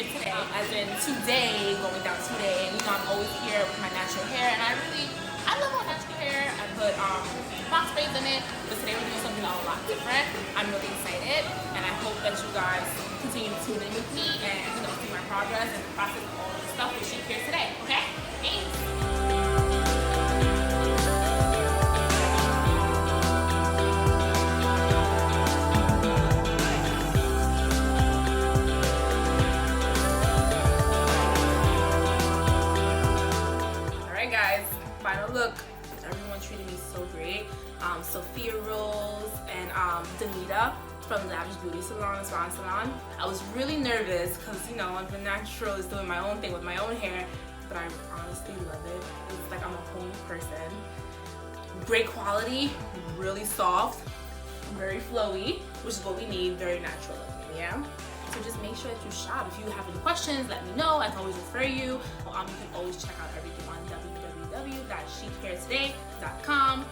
here today, as in today, going down today, and you know I'm always here with my natural hair, and I love my natural hair. I put box braids in it, but today we're doing something a lot different. I'm really excited, and I hope that you guys continue to tune in with me and see my progress and the process of all this stuff with Chic here today. Okay? Thanks. Final look. Everyone treated me so great. Sophia Rose and Danita from Lavish Beauty Salon, Salon. I was really nervous because Front Natural is doing my own thing with my own hair, but I honestly love it. It's like I'm a whole new person. Great quality, really soft, very flowy, which is what we need. Very natural looking, yeah. So just make sure that you shop. If you have any questions, let me know. I can always refer you. You can always check out everything on www.chichairtoday.com.